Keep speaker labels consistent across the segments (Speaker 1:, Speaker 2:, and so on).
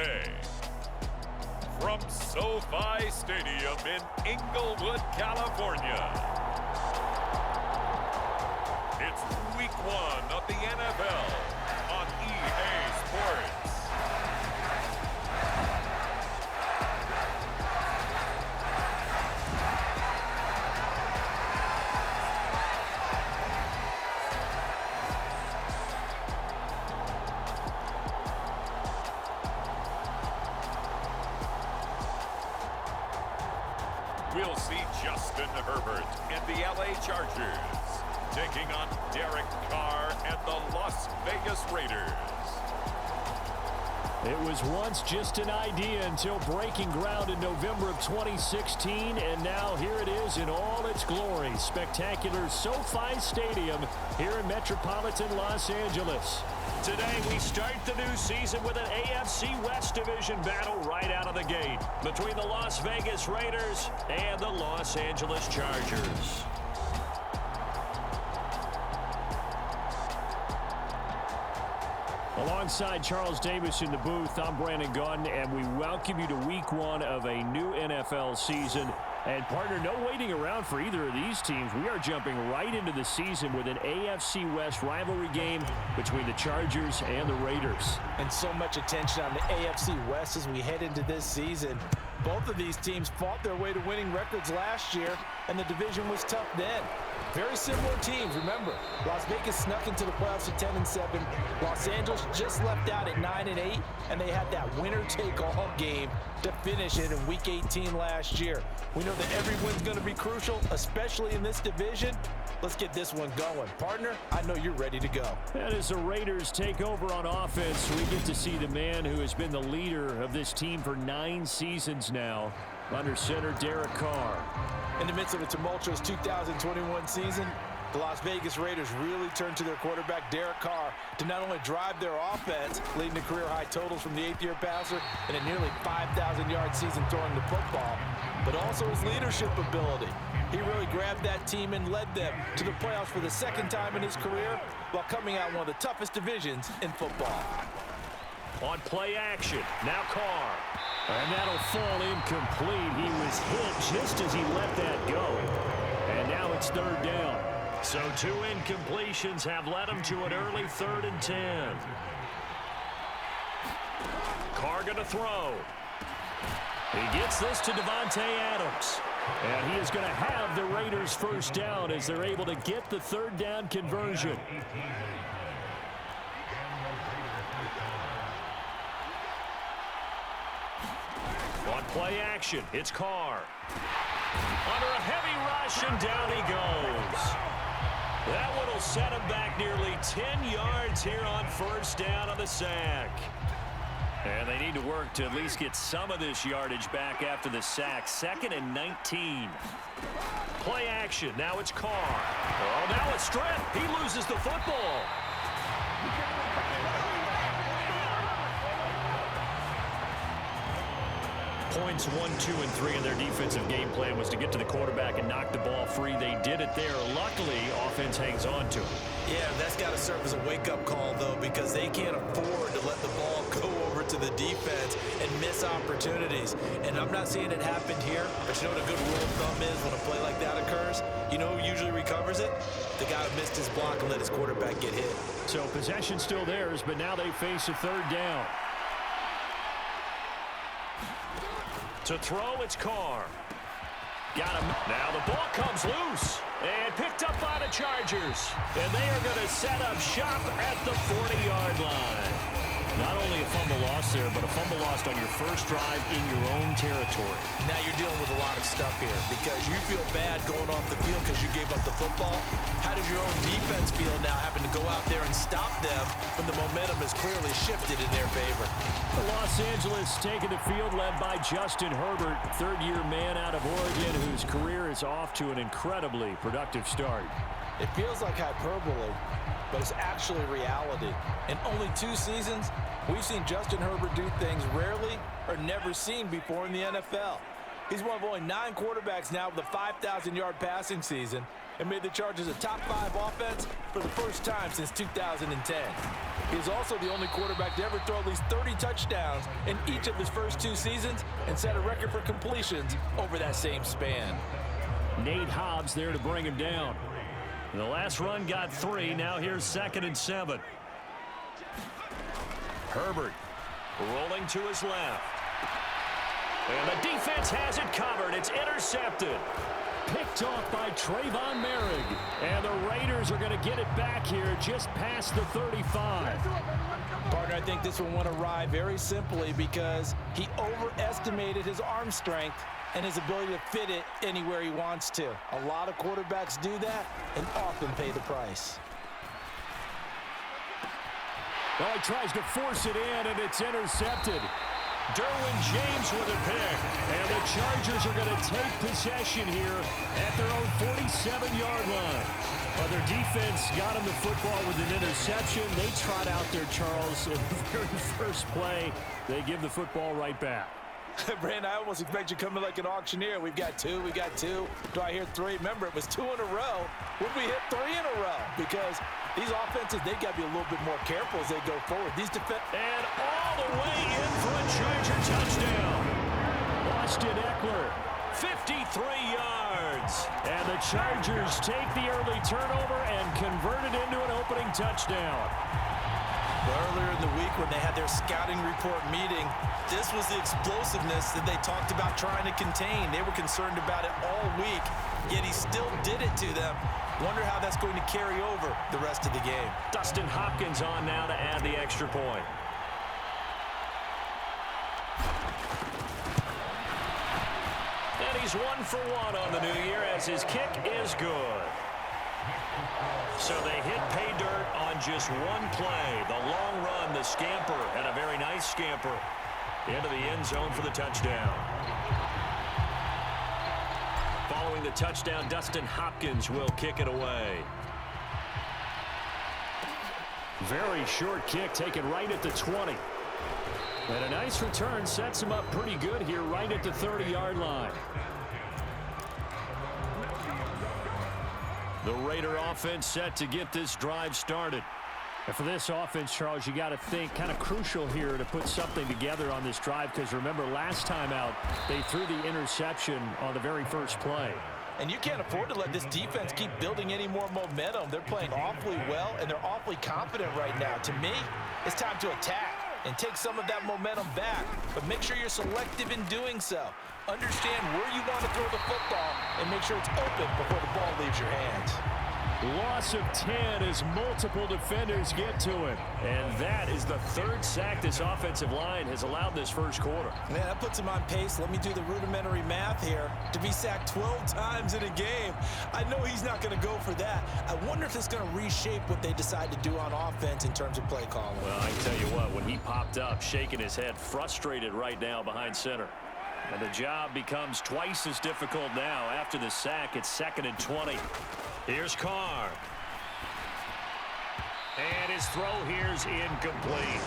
Speaker 1: Thursday. From SoFi Stadium in Inglewood, California, it's Week 1 of the NFL on EA Sports. We'll see Justin Herbert and the LA Chargers taking on Derek Carr and the Las Vegas Raiders.
Speaker 2: It was once just an idea until breaking ground in November of 2016, and now here it is in all its glory. Spectacular SoFi Stadium here in metropolitan Los Angeles. Today we start the new season with an AFC West Division battle right out of the gate between the Las Vegas Raiders and the Los Angeles Chargers. Alongside Charles Davis in the booth, I'm Brandon Gunn, and we welcome you to Week 1 of a new NFL season. And, partner, no waiting around for either of these teams. We are jumping right into the season with an AFC West rivalry game between the Chargers and the Raiders.
Speaker 3: And so much attention on the AFC West as we head into this season. Both of these teams fought their way to winning records last year, and the division was tough then. Very similar teams, remember. Las Vegas snuck into the playoffs at 10-7. Los Angeles just left out at 9-8, and they had that winner-take-all game to finish it in Week 18 last year. We know that every win's going to be crucial, especially in this division. Let's get this one going. Partner, I know you're ready to go.
Speaker 2: And as the Raiders take over on offense, we get to see the man who has been the leader of this team for 9 seasons now, under center Derek Carr.
Speaker 3: In the midst of a tumultuous 2021 season, the Las Vegas Raiders really turned to their quarterback, Derek Carr, to not only drive their offense, leading to career-high totals from the 8th-year passer and a nearly 5,000-yard season throwing the football, but also his leadership ability. He really grabbed that team and led them to the playoffs for the second time in his career while coming out in one of the toughest divisions in football.
Speaker 2: On play action, now Carr. And that'll fall incomplete. He was hit just as he let that go. And now it's 3rd down. So 2 incompletions have led him to an early 3rd and 10. Carr going to throw. He gets this to Davante Adams. And he is going to have the Raiders first down as they're able to get the 3rd down conversion. On play action, it's Carr. Under a heavy rush, and down he goes. That one will set him back nearly 10 yards here on 1st down on the sack. And they need to work to at least get some of this yardage back after the sack. 2nd and 19. Play action, now it's Carr. Oh, now it's Strip. He loses the football. Points 1, 2, and 3 in their defensive game plan was to get to the quarterback and knock the ball free. They did it there. Luckily, offense hangs on to it.
Speaker 3: Yeah, that's got to serve as a wake-up call, though, because they can't afford to let the ball go over to the defense and miss opportunities. And I'm not saying it happened here, but you know what a good rule of thumb is when a play like that occurs? You know who usually recovers it? The guy who missed his block and let his quarterback get hit.
Speaker 2: So possession still theirs, but now they face a 3rd down. To throw, it's Carr. Got him. Now the ball comes loose and picked up by the Chargers. And they are going to set up shop at the 40-yard line. Not only a fumble loss there, but a fumble lost on your first drive in your own territory.
Speaker 3: Now you're dealing with a lot of stuff here because you feel bad going off the field because you gave up the football. How does your own defense feel now having to go out there and stop them when the momentum has clearly shifted in their favor?
Speaker 2: Los Angeles taking the field led by Justin Herbert, 3rd-year man out of Oregon whose career is off to an incredibly productive start.
Speaker 3: It feels like hyperbole, but it's actually reality. In only 2 seasons, we've seen Justin Herbert do things rarely or never seen before in the NFL. He's one of only 9 quarterbacks now with a 5,000-yard passing season and made the Chargers a top 5 offense for the first time since 2010. He's also the only quarterback to ever throw at least 30 touchdowns in each of his first 2 seasons and set a record for completions over that same span.
Speaker 2: Nate Hobbs there to bring him down. The last run got 3. Now here's 2nd and 7. Herbert rolling to his left. And the defense has it covered. It's intercepted. Picked off by Trayvon Merrick. And the Raiders are going to get it back here just past the 35.
Speaker 3: Partner, I think this one went awry very simply because he overestimated his arm strength and his ability to fit it anywhere he wants to. A lot of quarterbacks do that and often pay the price.
Speaker 2: Well, he tries to force it in, and it's intercepted. Derwin James with a pick. And the Chargers are going to take possession here at their own 47-yard line. Well, their defense got him the football with an interception. They trot out there, Charles, in the very first play. They give the football right back.
Speaker 3: Brandon, I almost expect you coming like an auctioneer. We've got 2, we got 2. Do I hear 3? Remember, it was 2 in a row. Would we hit 3 in a row? Because these offenses, they got to be a little bit more careful as they go forward. These
Speaker 2: and all the way in for a Charger touchdown. Austin Eckler, 53 yards. And the Chargers take the early turnover and convert it into an opening touchdown.
Speaker 3: Earlier in the week when they had their scouting report meeting, this was the explosiveness that they talked about trying to contain. They were concerned about it all week, yet he still did it to them. Wonder how that's going to carry over the rest of the game.
Speaker 2: Dustin Hopkins on now to add the extra point. And he's 1 for 1 on the new year as his kick is good. So they hit pay dirt on just one play. The long run, the scamper, and a very nice scamper into the end zone for the touchdown. Following the touchdown, Dustin Hopkins will kick it away. Very short kick taken right at the 20. And a nice return sets him up pretty good here right at the 30-yard line. The Raider offense set to get this drive started. And for this offense, Charles, you got to think kind of crucial here to put something together on this drive because remember last time out they threw the interception on the very first play.
Speaker 3: And you can't afford to let this defense keep building any more momentum. They're playing awfully well and they're awfully confident right now. To me, it's time to attack and take some of that momentum back, but make sure you're selective in doing so. Understand where you want to throw the football and make sure it's open before the ball leaves your hands.
Speaker 2: Loss of 10 as multiple defenders get to him. And that is the 3rd sack this offensive line has allowed this first quarter.
Speaker 3: Man, that puts him on pace. Let me do the rudimentary math here. To be sacked 12 times in a game, I know he's not going to go for that. I wonder if it's going to reshape what they decide to do on offense in terms of play calling.
Speaker 2: Well, I can tell you what, when he popped up, shaking his head, frustrated right now behind center. And the job becomes twice as difficult now. After the sack, it's 2nd and 20. Here's Carr. And his throw here's incomplete.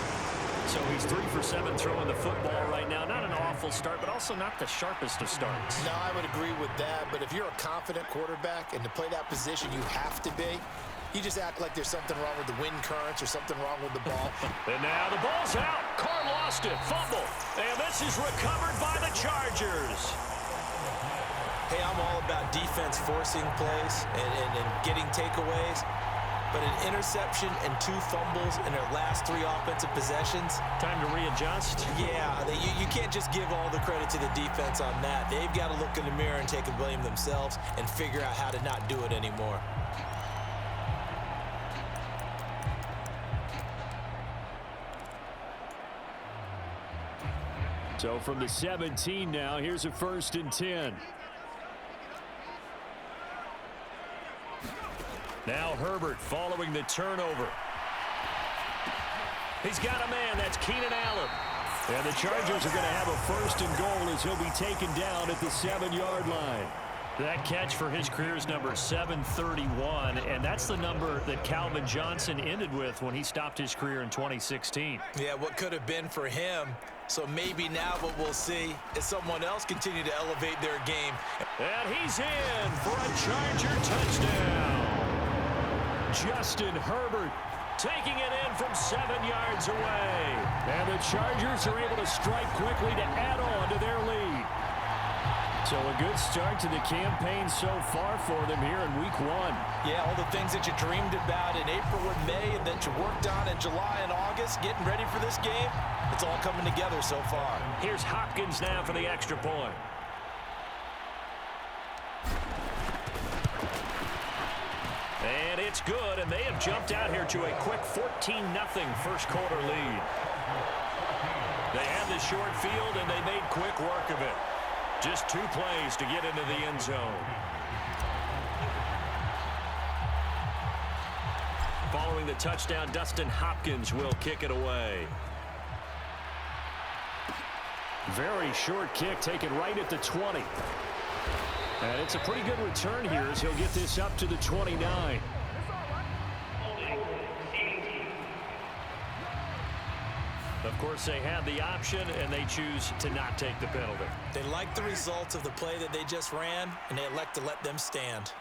Speaker 2: So he's 3 for 7 throwing the football right now. Not an awful start, but also not the sharpest of starts.
Speaker 4: No, I would agree with that. But if you're a confident quarterback and to play that position you have to be, you just act like there's something wrong with the wind currents or something wrong with the ball.
Speaker 2: And now the ball's out. Carr lost it. Fumble. And this is recovered by the Chargers.
Speaker 3: Hey, I'm all about defense forcing plays and getting takeaways. But an interception and 2 fumbles in their last 3 offensive possessions.
Speaker 2: Time to readjust.
Speaker 3: Yeah, you can't just give all the credit to the defense on that. They've got to look in the mirror and take a blame themselves and figure out how to not do it anymore.
Speaker 2: So from the 17 now, here's a 1st and 10. Now Herbert following the turnover. He's got a man. That's Keenan Allen. And the Chargers are going to have a 1st and goal as he'll be taken down at the 7-yard line. That catch for his career is number 731, and that's the number that Calvin Johnson ended with when he stopped his career in 2016.
Speaker 3: Yeah, what could have been for him. So maybe now what we'll see is someone else continue to elevate their game.
Speaker 2: And he's in for a Charger touchdown. Justin Herbert taking it in from 7 yards away.
Speaker 5: And the Chargers are able to strike quickly to add on to their lead. So a good start to the campaign so far for them here in Week 1.
Speaker 3: Yeah, all the things that you dreamed about in April and May and that you worked on in July and August, getting ready for this game, it's all coming together so far.
Speaker 2: Here's Hopkins now for the extra point. And it's good, and they have jumped out here to a quick 14-0 first quarter lead. They had the short field, and they made quick work of it. Just 2 plays to get into the end zone. Following the touchdown, Dustin Hopkins will kick it away.
Speaker 5: Very short kick taken right at the 20. And it's a pretty good return here as he'll get this up to the 29.
Speaker 2: Of course, they have the option, and they choose to not take the penalty.
Speaker 3: They like the results of the play that they just ran, and they elect to let them stand.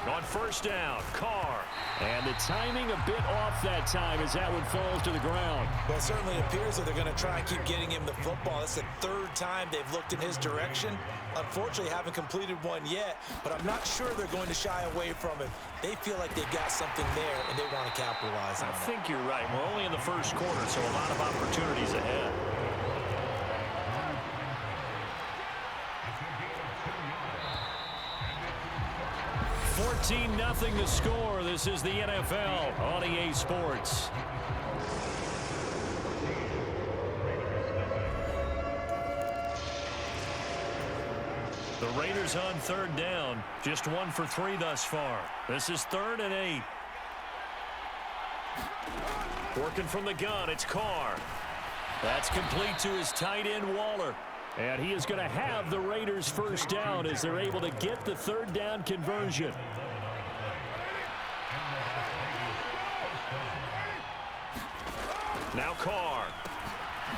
Speaker 2: On first down, Carr.
Speaker 5: And the timing a bit off that time as that one falls to the ground.
Speaker 3: Well, it certainly appears that they're going to try and keep getting him the football. That's the 3rd time they've looked in his direction. Unfortunately, haven't completed one yet, but I'm not sure they're going to shy away from him. They feel like they've got something there, and they want to capitalize on it.
Speaker 2: I think you're right. We're only in the first quarter, so a lot of opportunities ahead.
Speaker 5: Nothing to score. This is the NFL on EA Sports.
Speaker 2: The Raiders on 3rd down. Just 1 for 3 thus far. This is 3rd and 8. Working from the gun, it's Carr. That's complete to his tight end, Waller.
Speaker 5: And he is going to have the Raiders first down as they're able to get the 3rd down conversion.
Speaker 2: Now Carr.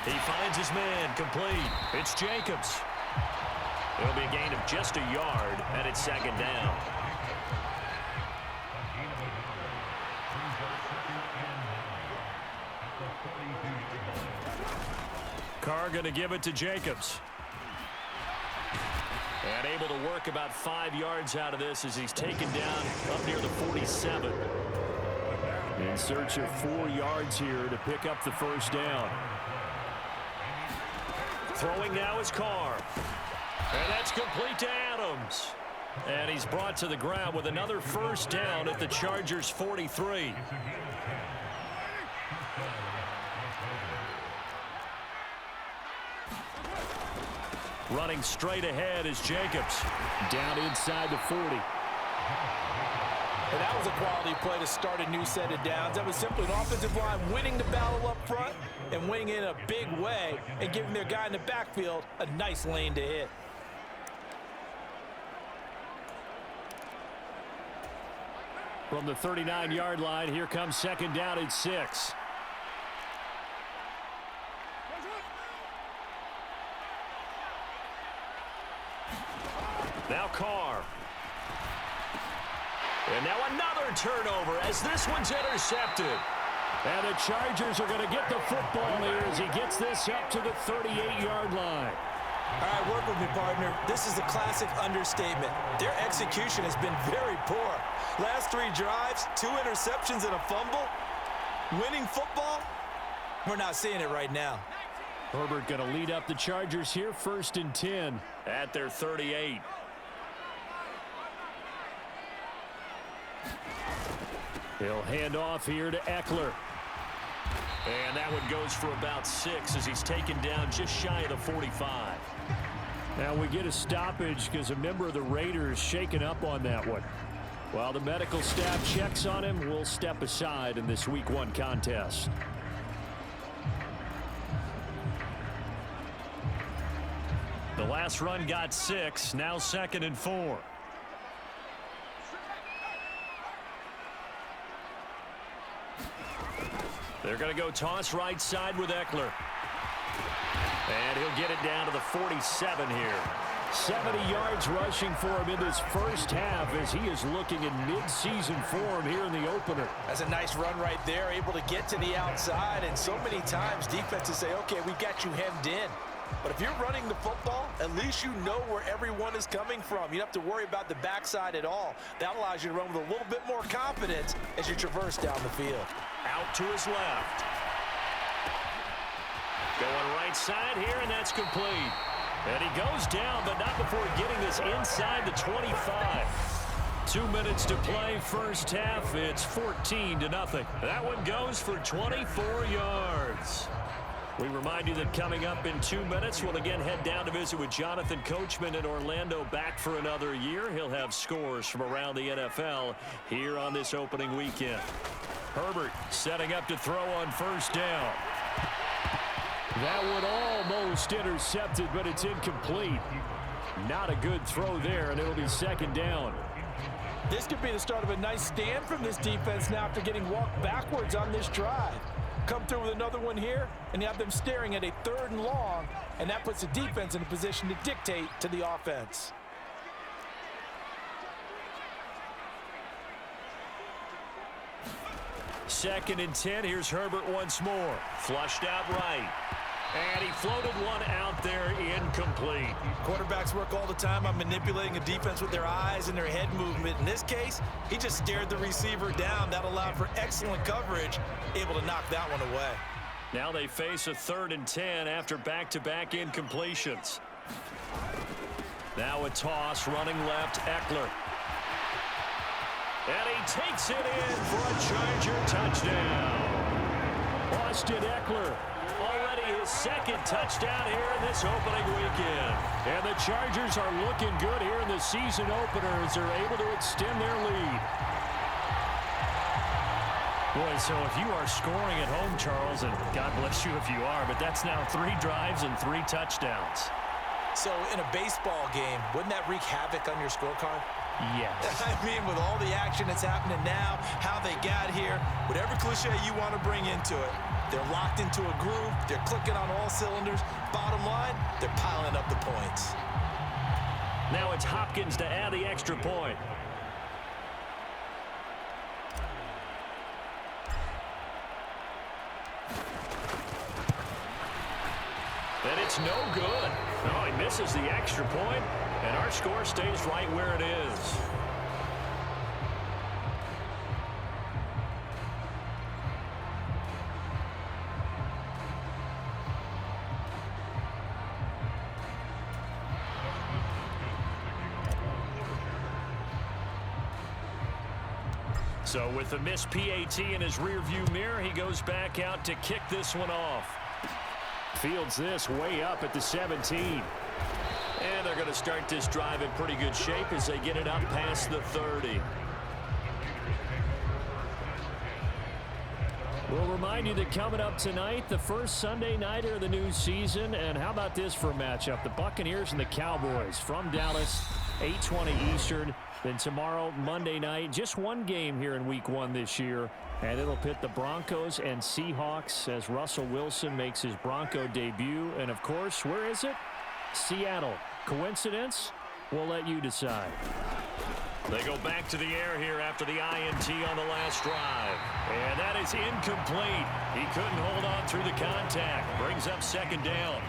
Speaker 2: He finds his man, complete. It's Jacobs. It'll be a gain of just a yard, and it's 2nd down. Carr going to give it to Jacobs. And able to work about 5 yards out of this as he's taken down up near the 47.
Speaker 5: In search of 4 yards here to pick up the first down.
Speaker 2: Throwing now is Carr. And that's complete to Adams. And he's brought to the ground with another first down at the Chargers' 43. Running straight ahead is Jacobs.
Speaker 5: Down inside the 40.
Speaker 3: And that was a quality play to start a new set of downs. That was simply an offensive line winning the battle up front and winning in a big way and giving their guy in the backfield a nice lane to hit.
Speaker 5: From the 39-yard line, here comes 2nd down and 6.
Speaker 2: Now Carr. And now another turnover as this one's intercepted.
Speaker 5: And the Chargers are going to get the football here as he gets this up to the 38-yard line.
Speaker 3: All right, work with me, partner. This is the classic understatement. Their execution has been very poor. Last 3 drives, 2 interceptions and a fumble. Winning football? We're not seeing it right now.
Speaker 5: Herbert going to lead up the Chargers here, 1st and 10.
Speaker 2: At their 38.
Speaker 5: He'll hand off here to Eckler.
Speaker 2: And that one goes for about 6 as he's taken down just shy of the 45.
Speaker 5: Now we get a stoppage because a member of the Raiders shaken up on that one. While the medical staff checks on him, we'll step aside in this Week 1 contest.
Speaker 2: The last run got 6, now 2nd and 4. They're going to go toss right side with Eckler. And he'll get it down to the 47 here.
Speaker 5: 70 yards rushing for him in this first half as he is looking in mid-season form here in the opener.
Speaker 3: That's a nice run right there, able to get to the outside. And so many times defenses say, okay, we got you hemmed in. But if you're running the football, at least you know where everyone is coming from. You don't have to worry about the backside at all. That allows you to run with a little bit more confidence as you traverse down the field.
Speaker 2: Out to his left. Going right side here, and that's complete. And he goes down, but not before getting this inside the 25. 2 minutes to play first half. It's 14-0. That one goes for 24 yards. We remind you that coming up in 2 minutes, we'll again head down to visit with Jonathan Coachman in Orlando, back for another year. He'll have scores from around the NFL here on this opening weekend. Herbert setting up to throw on first down.
Speaker 5: That one almost intercepted, but it's incomplete. Not a good throw there, and it'll be second down.
Speaker 3: This could be the start of a nice stand from this defense now after getting walked backwards on this drive. Come through with another one here, and you have them staring at a 3rd and long, and that puts the defense in a position to dictate to the offense.
Speaker 2: Second and 10. Here's Herbert once more. Flushed out right. And he floated one out there, incomplete.
Speaker 3: Quarterbacks work all the time on manipulating a defense with their eyes and their head movement. In this case, he just stared the receiver down. That allowed for excellent coverage, able to knock that one away.
Speaker 2: Now they face a 3rd and 10 after back-to-back incompletions. Now a toss, running left, Eckler. And he takes it in for a Charger touchdown.
Speaker 5: Austin Eckler.
Speaker 2: Already his 2nd touchdown here in this opening weekend.
Speaker 5: And the Chargers are looking good here in the season opener as they're able to extend their lead.
Speaker 2: Boy, so if you are scoring at home, Charles, and God bless you if you are, but that's now 3 drives and 3 touchdowns.
Speaker 3: So in a baseball game, wouldn't that wreak havoc on your scorecard?
Speaker 5: Yes.
Speaker 3: I mean, with all the action that's happening now, how they got here, whatever cliche you want to bring into it, they're locked into a groove, they're clicking on all cylinders. Bottom line, they're piling up the points.
Speaker 2: Now it's Hopkins to add the extra point. And it's no good. Oh, he misses the extra point, and our score stays right where it is. So with the missed PAT in his rearview mirror, he goes back out to kick this one off.
Speaker 5: Fields this way up at the 17.
Speaker 2: And they're going to start this drive in pretty good shape as they get it up past the 30.
Speaker 5: We'll remind you that coming up tonight, the first Sunday nighter of the new season. And how about this for a matchup? The Buccaneers and the Cowboys from Dallas, 8:20 Eastern. Then tomorrow, Monday night, just one game here in Week 1 this year. And it'll pit the Broncos and Seahawks as Russell Wilson makes his Bronco debut. And, of course, where is it? Seattle. Coincidence? We'll let you decide.
Speaker 2: They go back to the air here after the INT on the last drive. And that is incomplete. He couldn't hold on through the contact. Brings up second down.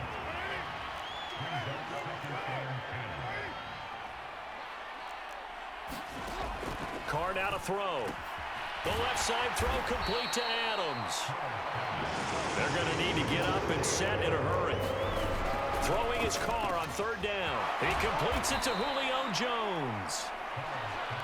Speaker 2: Carr out to throw. The left side throw complete to Adams. They're going to need to get up and set in a hurry. Throwing his Carr on 3rd down. He completes it to Julio Jones.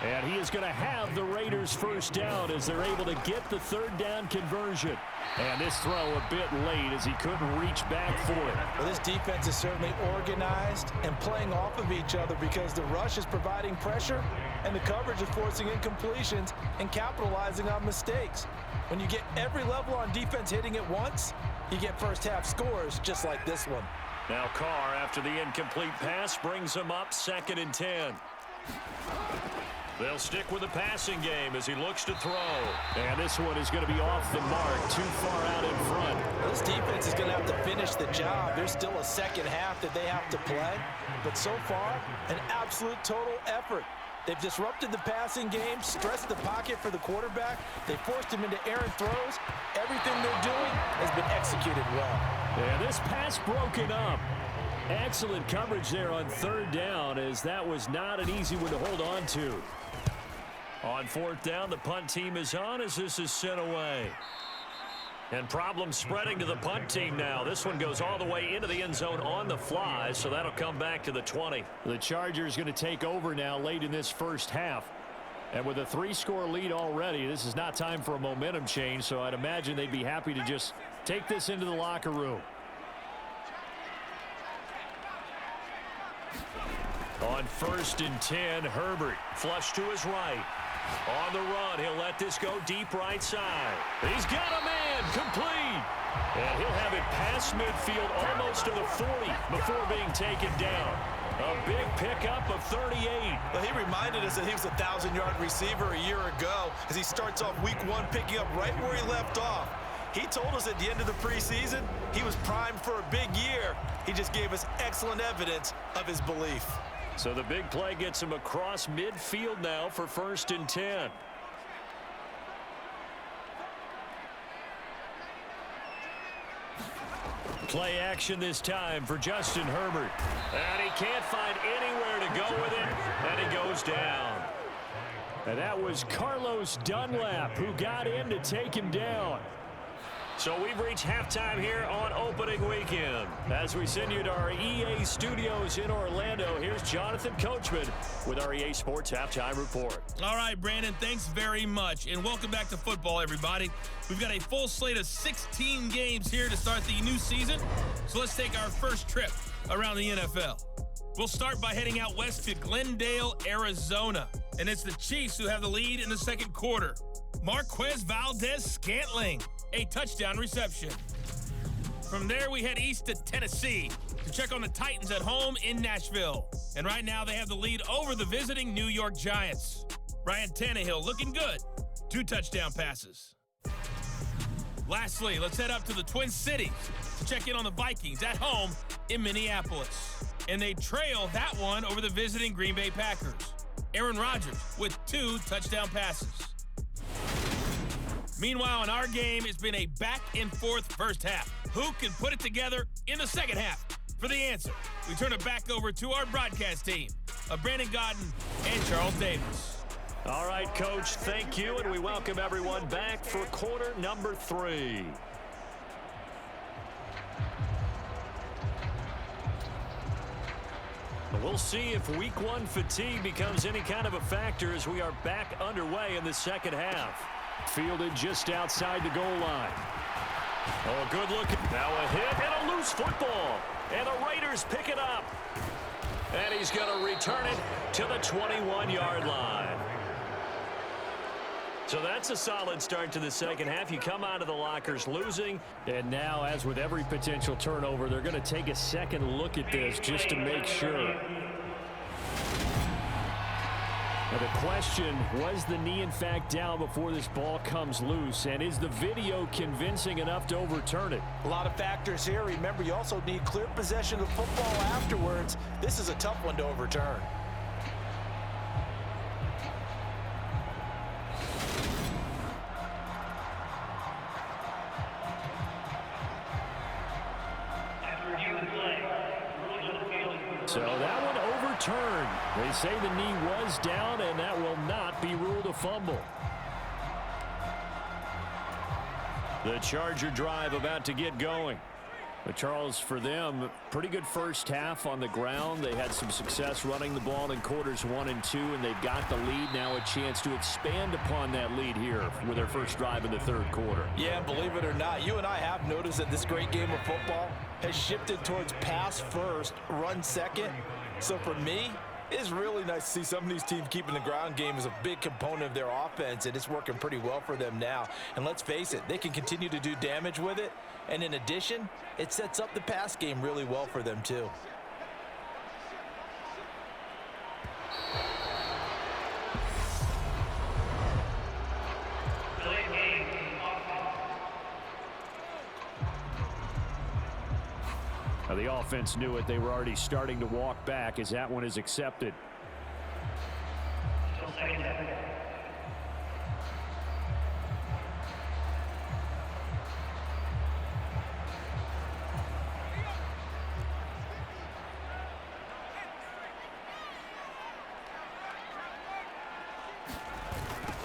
Speaker 5: And he is going to have the Raiders first down as they're able to get the 3rd down conversion. And this throw a bit late as he couldn't reach back for it.
Speaker 3: Well, this defense is certainly organized and playing off of each other because the rush is providing pressure and the coverage is forcing incompletions and capitalizing on mistakes. When you get every level on defense hitting at once, you get first half scores just like this one.
Speaker 2: Now Carr, after the incomplete pass, brings him up 2nd and 10. They'll stick with the passing game as he looks to throw.
Speaker 5: And this one is going to be off the mark, too far out in front.
Speaker 3: This This defense is going to have to finish the job. There's still a second half that they have to play. But so far, an absolute total effort. They've disrupted the passing game, stressed the pocket for the quarterback. They forced him into errant throws. Everything they're doing has been executed well.
Speaker 5: And this pass broken up. Excellent coverage there on third down, as that was not an easy one to hold on to. On fourth down, the punt team is on as this is sent away. And problems spreading to the punt team now. This one goes all the way into the end zone on the fly, so that'll come back to the 20. The Chargers going to take over now late in this first half. And with a 3-score lead already, this is not time for a momentum change, so I'd imagine they'd be happy to just take this into the locker room. On 1st and 10, Herbert flush to his right. On the run, he'll let this go deep right side. He's got a man, complete. And he'll have it past midfield almost to the 40 before being taken down. A big pickup of 38.
Speaker 6: Well, he reminded us that he was a 1,000-yard receiver a year ago as he starts off week 1 picking up right where he left off. He told us at the end of the preseason he was primed for a big year. He just gave us excellent evidence of his belief.
Speaker 5: So the big play gets him across midfield now for 1st and 10. Play action this time for Justin Herbert. And he can't find anywhere to go with it, and he goes down. And that was Carlos Dunlap who got in to take him down. So we've reached halftime here on opening weekend. As we send you to our EA studios in Orlando, here's Jonathan Coachman with our EA Sports Halftime Report.
Speaker 7: All right, Brandon, thanks very much. And welcome back to football, everybody. We've got a full slate of 16 games here to start the new season. So let's take our first trip around the NFL. We'll start by heading out west to Glendale, Arizona. And it's the Chiefs who have the lead in the second quarter. Marquez Valdez-Scantling, a touchdown reception. From there, we head east to Tennessee to check on the Titans at home in Nashville. And right now, they have the lead over the visiting New York Giants. Ryan Tannehill looking good. 2 touchdown passes. Lastly, let's head up to the Twin Cities to check in on the Vikings at home in Minneapolis. And they trail that one over the visiting Green Bay Packers. Aaron Rodgers with 2 touchdown passes. Meanwhile, in our game, it's been a back-and-forth first half. Who can put it together in the second half? For the answer, we turn it back over to our broadcast team of Brandon Gaudin and Charles Davis.
Speaker 5: All right, Coach, thank you, and we welcome everyone back for quarter number 3. We'll see if week 1 fatigue becomes any kind of a factor as we are back underway in the second half. Fielded just outside the goal line. Oh, good look. Now a hit and a loose football. And the Raiders pick it up. And he's going to return it to the 21-yard line. So that's a solid start to the second half. You come out of the lockers losing. And now, as with every potential turnover, they're going to take a second look at this just to make sure. Now the question, was the knee in fact down before this ball comes loose? And is the video convincing enough to overturn it?
Speaker 3: A lot of factors here. Remember, you also need clear possession of football afterwards. This is a tough one to overturn.
Speaker 5: So that one overturned. They say the knee was down, and that will not be ruled a fumble. The Charger drive about to get going. But Charles, for them, pretty good first half on the ground. They had some success running the ball in quarters 1 and 2, and they've got the lead. Now a chance to expand upon that lead here with their first drive in the third quarter.
Speaker 3: Yeah, believe it or not, you and I have noticed that this great game of football has shifted towards pass first, run second. So for me, it's really nice to see some of these teams keeping the ground game as a big component of their offense, and it's working pretty well for them now. And let's face it, they can continue to do damage with it. And in addition, it sets up the pass game really well for them too.
Speaker 5: The offense knew it. They were already starting to walk back as that one is accepted.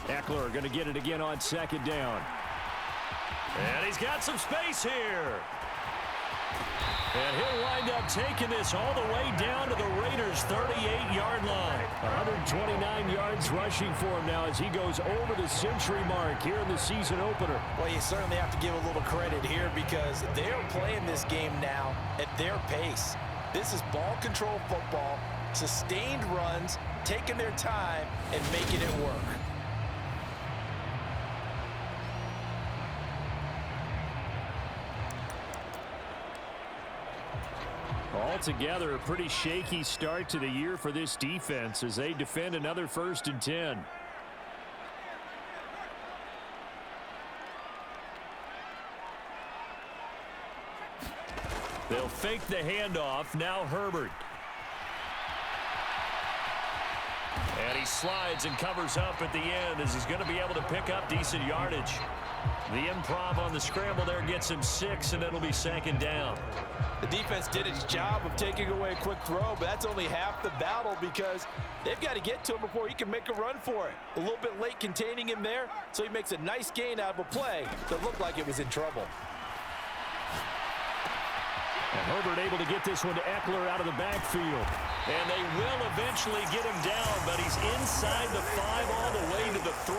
Speaker 5: Ekeler going to get it again on second down. And he's got some space here. And he'll wind up taking this all the way down to the Raiders' 38-yard line. 129 yards rushing for him now as he goes over the century mark here in the season opener.
Speaker 3: Well, you certainly have to give a little credit here because they're playing this game now at their pace. This is ball control football, sustained runs, taking their time and making it work.
Speaker 5: Altogether, a pretty shaky start to the year for this defense as they defend another 1st and 10. They'll fake the handoff. Now Herbert. And he slides and covers up at the end as he's going to be able to pick up decent yardage. The improv on the scramble there gets him 6, and it'll be 2nd down.
Speaker 3: The defense did its job of taking away a quick throw, but that's only half the battle because they've got to get to him before he can make a run for it. A little bit late containing him there, so he makes a nice gain out of a play that looked like it was in trouble.
Speaker 5: And Herbert able to get this one to Ekeler out of the backfield. And they will eventually get him down, but he's inside the 5 all the way to the 3.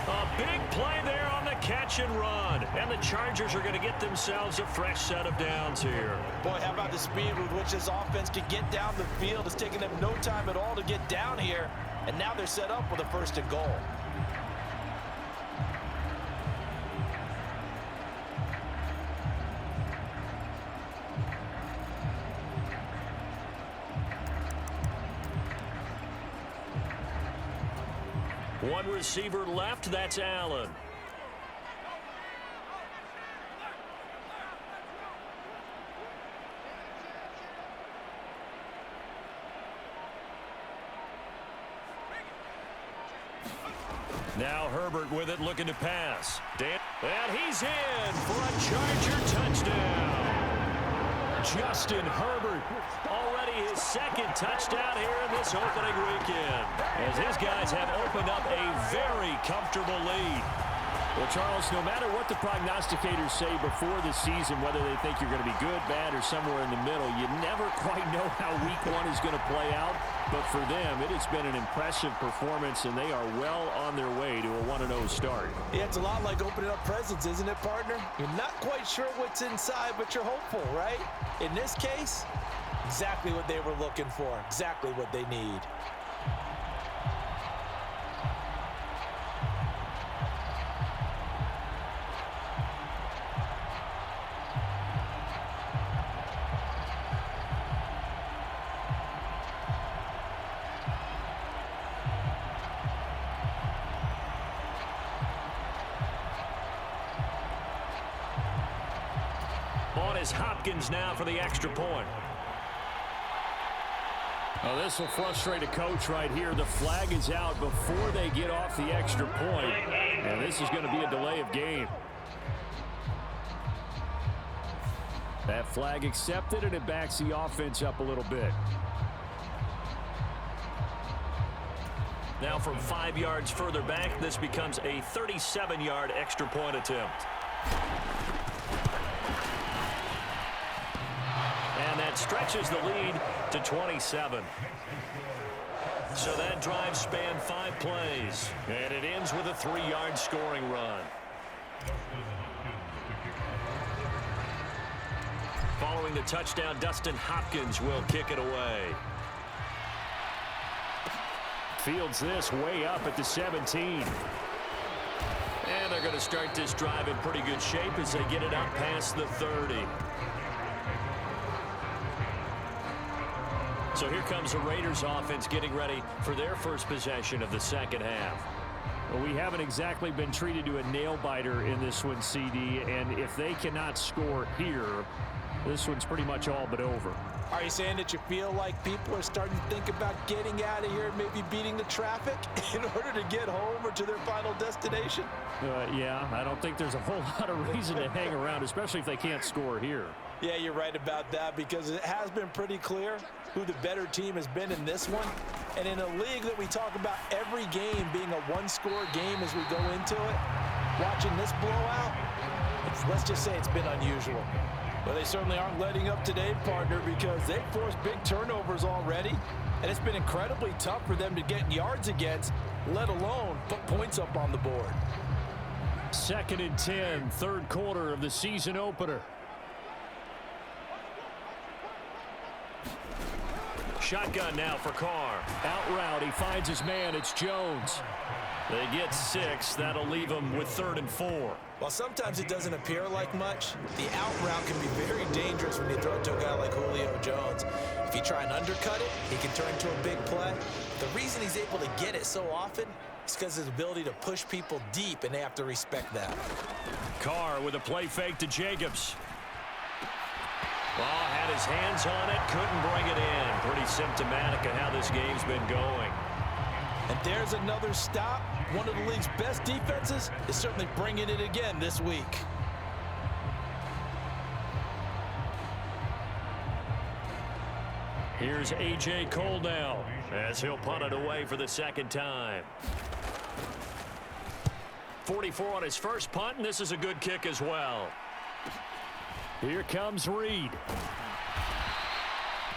Speaker 5: A big play there on the catch and run. And the Chargers are going to get themselves a fresh set of downs here.
Speaker 3: Boy, how about the speed with which this offense can get down the field? It's taken them no time at all to get down here. And now they're set up with a 1st and goal.
Speaker 5: One receiver left, that's Allen. Now Herbert with it, looking to pass. And he's in for a Charger touchdown. Justin Herbert, already his 2nd touchdown here in this opening weekend, as his guys have opened up a very comfortable lead. Well, Charles, no matter what the prognosticators say before the season, whether they think you're going to be good, bad, or somewhere in the middle, you never quite know how week 1 is going to play out. But for them, it has been an impressive performance, and they are well on their way to a 1-0 start.
Speaker 3: Yeah, it's a lot like opening up presents, isn't it, partner? You're not quite sure what's inside, but you're hopeful, right? In this case, exactly what they were looking for, exactly what they need.
Speaker 5: On is Hopkins now for the extra point. Well, this will frustrate a coach right here. The flag is out before they get off the extra point. And this is going to be a delay of game. That flag accepted, and it backs the offense up a little bit. Now from 5 yards further back, this becomes a 37-yard extra point attempt. And that stretches the lead to 27. So that drive spanned 5 plays. And it ends with a 3-yard scoring run. Following the touchdown, Dustin Hopkins will kick it away. Fields this way up at the 17. And they're going to start this drive in pretty good shape as they get it up past the 30. So here comes the Raiders offense getting ready for their first possession of the second half. We haven't exactly been treated to a nail-biter in this one, CD, and if they cannot score here, this one's pretty much all but over.
Speaker 3: Are you saying that you feel like people are starting to think about getting out of here and maybe beating the traffic in order to get home or to their final destination?
Speaker 5: Yeah, I don't think there's a whole lot of reason to hang around, especially if they can't score here.
Speaker 3: Yeah, you're right about that, because it has been pretty clear who the better team has been in this one. And in a league that we talk about every game being a one-score game as we go into it, watching this blowout, let's just say it's been unusual. Well, they certainly aren't letting up today, partner, because they've forced big turnovers already, and it's been incredibly tough for them to get yards against, let alone put points up on the board.
Speaker 5: 2nd and 10, third quarter of the season opener. Shotgun now for Carr. Out route, he finds his man. It's Jones. They get 6. That'll leave them with 3rd and 4.
Speaker 4: While sometimes it doesn't appear like much, the out route can be very dangerous when you throw it to a guy like Julio Jones. If you try and undercut it, he can turn into a big play. The reason he's able to get it so often is because of his ability to push people deep, and they have to respect that.
Speaker 5: Carr with a play fake to Jacobs. Ball had his hands on it, couldn't bring it in. Pretty symptomatic of how this game's been going.
Speaker 3: And there's another stop. One of the league's best defenses is certainly bringing it again this week.
Speaker 5: Here's A.J. Cole now as he'll punt it away for the 2nd time. 44 on his first punt, and this is a good kick as well. Here comes Reed.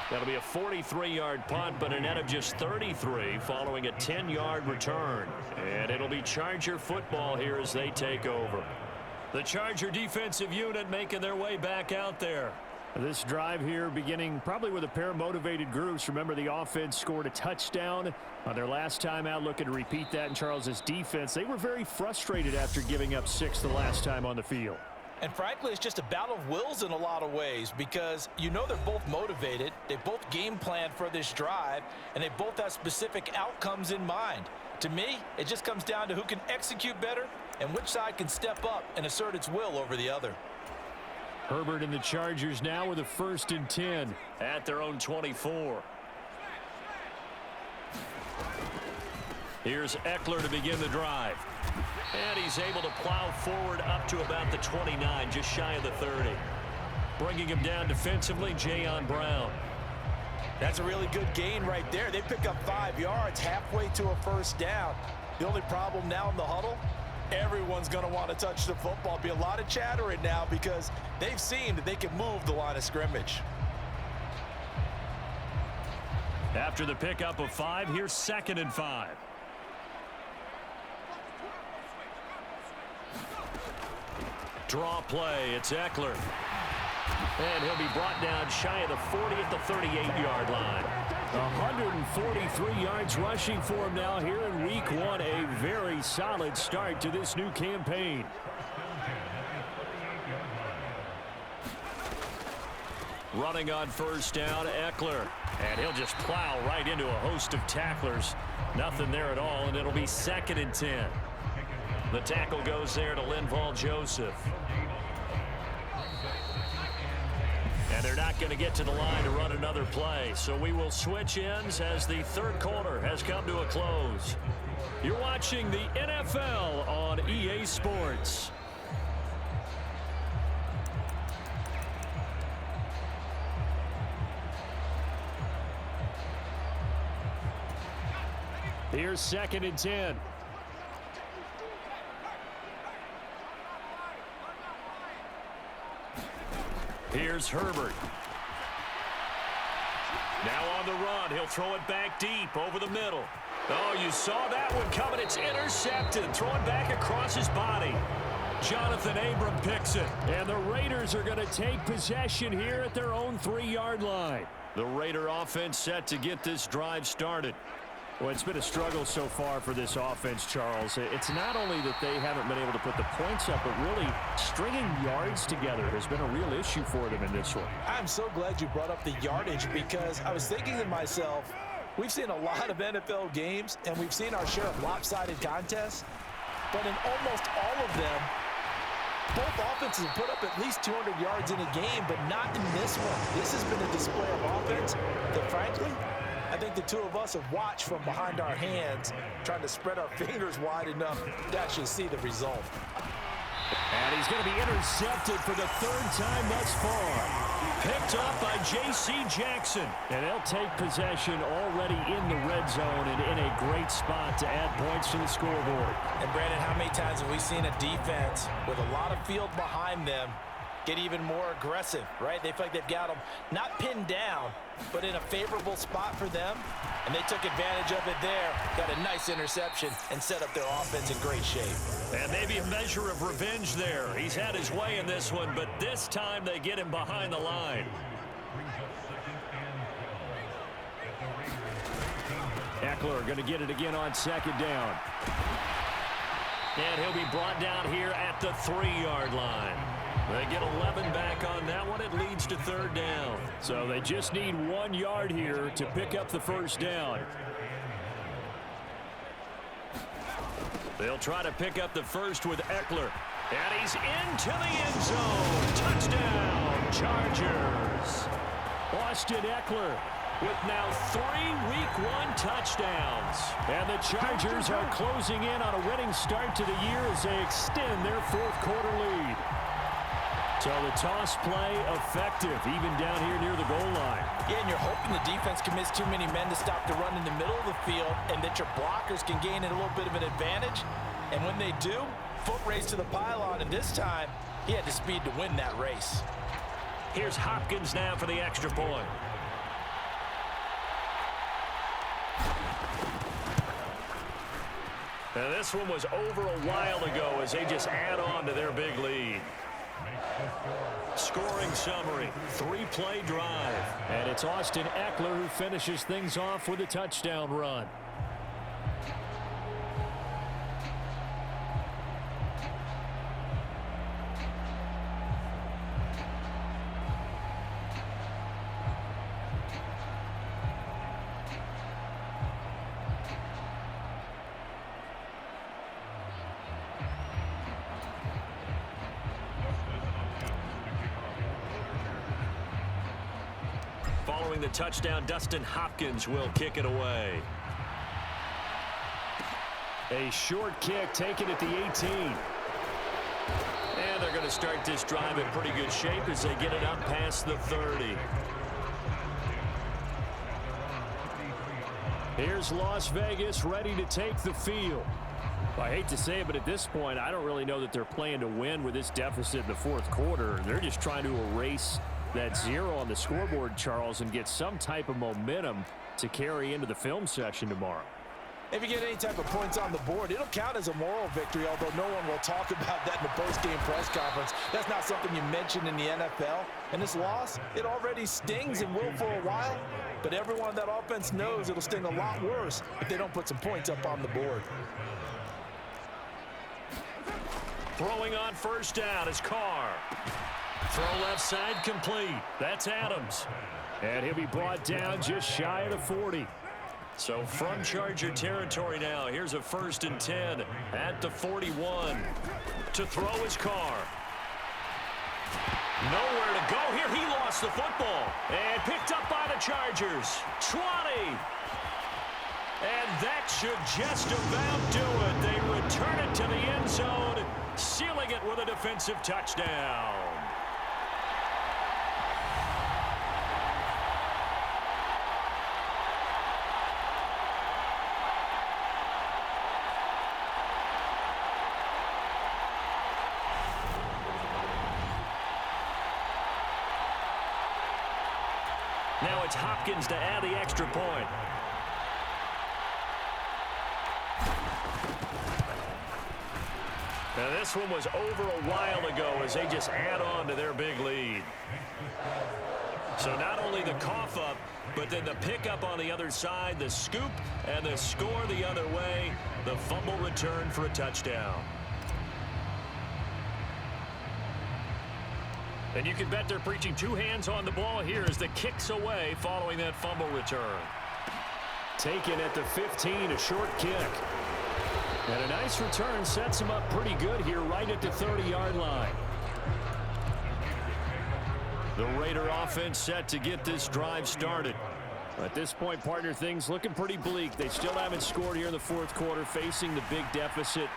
Speaker 5: That'll be a 43-yard punt, but a net of just 33 following a 10-yard return. And it'll be Charger football here as they take over. The Charger defensive unit making their way back out there. This drive here beginning probably with a pair of motivated groups. Remember, the offense scored a touchdown on their last time out, looking to repeat that in Charles's defense. They were very frustrated after giving up 6 the last time on the field.
Speaker 3: And frankly, it's just a battle of wills in a lot of ways, because you know they're both motivated, they both game plan for this drive, and they both have specific outcomes in mind. To me, it just comes down to who can execute better and which side can step up and assert its will over the other.
Speaker 5: Herbert and the Chargers now with a 1st and 10 at their own 24. Here's Eckler to begin the drive. And he's able to plow forward up to about the 29, just shy of the 30. Bringing him down defensively, Jayon Brown.
Speaker 3: That's a really good gain right there. They pick up 5 yards halfway to a 1st down. The only problem now in the huddle, everyone's going to want to touch the football. Be a lot of chattering now because they've seen that they can move the line of scrimmage.
Speaker 5: After the pickup of 5, here's 2nd and 5. Draw play, it's Eckler. And he'll be brought down shy of the 40 at the 38-yard line. 143 yards rushing for him now here in week 1. A very solid start to this new campaign. Running on 1st down, Eckler. And he'll just plow right into a host of tacklers. Nothing there at all, and it'll be 2nd and 10. The tackle goes there to Linval Joseph. And they're not going to get to the line to run another play. So we will switch ends as the 3rd quarter has come to a close. You're watching the NFL on EA Sports. Here's 2nd and 10. Here's Herbert. Now on the run. He'll throw it back deep over the middle. Oh, you saw that one coming. It's intercepted. Thrown back across his body. Jonathan Abram picks it. And the Raiders are going to take possession here at their own 3-yard line. The Raider offense set to get this drive started. Well, it's been a struggle so far for this offense, Charles. It's not only that they haven't been able to put the points up, but really stringing yards together has been a real issue for them in this one.
Speaker 3: I'm so glad you brought up the yardage, because I was thinking to myself, we've seen a lot of NFL games, and we've seen our share of lopsided contests. but in almost all of them, both offenses have put up at least 200 yards in a game, but not in this one. This has been a display of offense that, frankly, I think the two of us have watched from behind our hands, trying to spread our fingers wide enough to actually see the result.
Speaker 5: And he's going to be intercepted for the third time thus far. Picked up by J.C. Jackson. And they'll take possession already in the red zone and in a great spot to add points to the scoreboard.
Speaker 4: And Brandon, how many times have we seen a defense with a lot of field behind them get even more aggressive, right? They feel like they've got them not pinned down, but in a favorable spot for them. And they took advantage of it there, got a nice interception, and set up their offense in great shape.
Speaker 2: And maybe a measure of revenge there. He's had his way in this one, but this time they get him behind the line.
Speaker 5: Eckler going to get it again on second down.
Speaker 2: And he'll be brought down here at the 3-yard line. They get 11 back on that one. It leads to third down.
Speaker 5: So they just need 1 yard here to pick up the first down.
Speaker 2: They'll try to pick up the first with Eckler. And he's into the end zone. Touchdown, Chargers.
Speaker 5: Austin Eckler with now 3 Week 1 touchdowns. And the Chargers are closing in on a winning start to the year as they extend their fourth quarter lead. So the toss play effective, even down here near the goal line.
Speaker 4: Yeah, and you're hoping the defense commits too many men to stop the run in the middle of the field and that your blockers can gain a little bit of an advantage. And when they do, foot race to the pylon, and this time, he had the speed to win that race.
Speaker 2: Here's Hopkins now for the extra point. Now this one was over a while ago as they just add on to their big lead. Scoring summary, 3-play drive.
Speaker 5: And it's Austin Eckler who finishes things off with a touchdown run.
Speaker 2: Following the touchdown, Dustin Hopkins will kick it away.
Speaker 5: A short kick taken at the 18.
Speaker 2: And they're going to start this drive in pretty good shape as they get it up past the 30.
Speaker 5: Here's Las Vegas ready to take the field. I hate to say it, but at this point, I don't really know that they're playing to win with this deficit in the fourth quarter. They're just trying to erase that 0 on the scoreboard, Charles, and get some type of momentum to carry into the film session tomorrow.
Speaker 3: If you get any type of points on the board, it'll count as a moral victory, although no one will talk about that in the post-game press conference. That's not something you mention in the NFL. And this loss, it already stings and will for a while, but everyone on that offense knows it'll sting a lot worse if they don't put some points up on the board.
Speaker 2: Throwing on first down is Carr. Throw left side complete. That's Adams.
Speaker 5: And he'll be brought down just shy of the 40.
Speaker 2: So from Charger territory now, here's a 1st and 10 at the 41. To throw is Carr. Nowhere to go here. He lost the football. And picked up by the Chargers. 20. And that should just about do it. They return it to the end zone, sealing it with a defensive touchdown. Now it's Hopkins to add the extra point. Now this one was over a while ago as they just add on to their big lead. So not only the cough up, but then the pickup on the other side, the scoop, and the score the other way, the fumble return for a touchdown. And you can bet they're preaching 2 hands on the ball here as the kick's away following that fumble return.
Speaker 5: Taken at the 15, a short kick. And a nice return sets him up pretty good here right at the 30-yard line. The Raider offense set to get this drive started. At this point, partner, things looking pretty bleak. They still haven't scored here in the fourth quarter, facing the big deficit.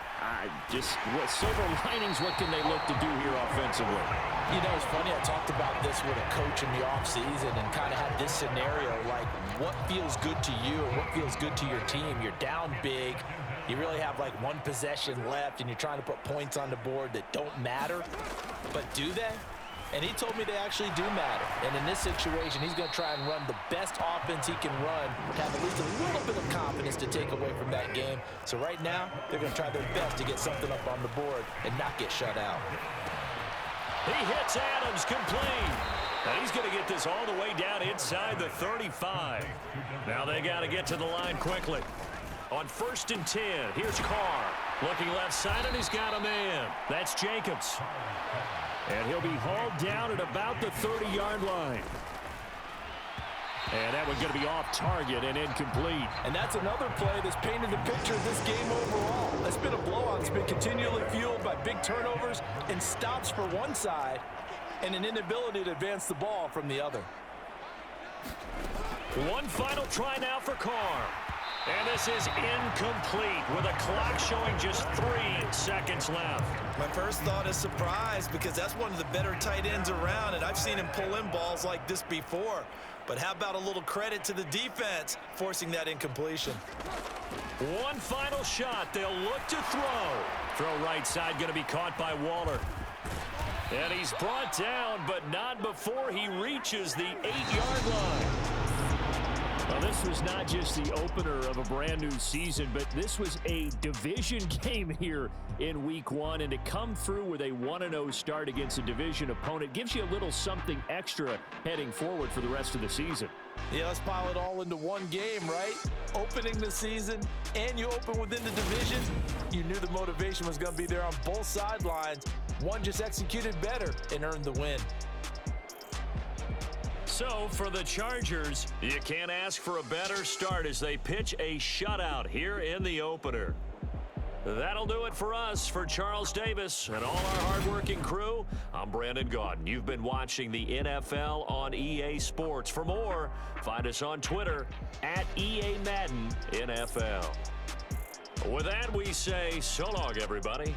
Speaker 5: Just what silver linings, what can they look to do here offensively?
Speaker 3: You know, it's funny, I talked about this with a coach in the offseason and kind of had this scenario, like what feels good to you and what feels good to your team. You're down big. You really have like one possession left and you're trying to put points on the board that don't matter. But do they? And he told me they actually do matter. And in this situation, he's going to try and run the best offense he can run to have at least a little bit of confidence to take away from that game. So right now, they're going to try their best to get something up on the board and not get shut out.
Speaker 5: He hits Adams complete. And he's going to get this all the way down inside the 35. Now they got to get to the line quickly. On 1st and 10, here's Carr. Looking left side, and he's got a man. That's Jacobs. And he'll be hauled down at about the 30-yard line. And that one's going to be off target and incomplete.
Speaker 3: And that's another play that's painted the picture of this game overall. That's been a blowout. It's been continually fueled by big turnovers and stops for one side and an inability to advance the ball from the other.
Speaker 5: One final try now for Carr. And this is incomplete with a clock showing just 3 seconds left.
Speaker 6: My first thought is surprise because that's one of the better tight ends around, and I've seen him pull in balls like this before. But how about a little credit to the defense forcing that incompletion?
Speaker 5: One final shot. They'll look to throw. Throw right side going to be caught by Waller. And he's brought down, but not before he reaches the 8-yard line. Well, this was not just the opener of a brand new season, but this was a division game here in week 1. And to come through with a 1-0 start against a division opponent gives you a little something extra heading forward for the rest of the season.
Speaker 3: Yeah, let's pile it all into one game, right? Opening the season, and you open within the division. You knew the motivation was going to be there on both sidelines. One just executed better and earned the win.
Speaker 5: So, for the Chargers, you can't ask for a better start as they pitch a shutout here in the opener. That'll do it for us. For Charles Davis and all our hardworking crew, I'm Brandon Gaudin. You've been watching the NFL on EA Sports. For more, find us on Twitter at EA Madden NFL. With that, we say so long, everybody.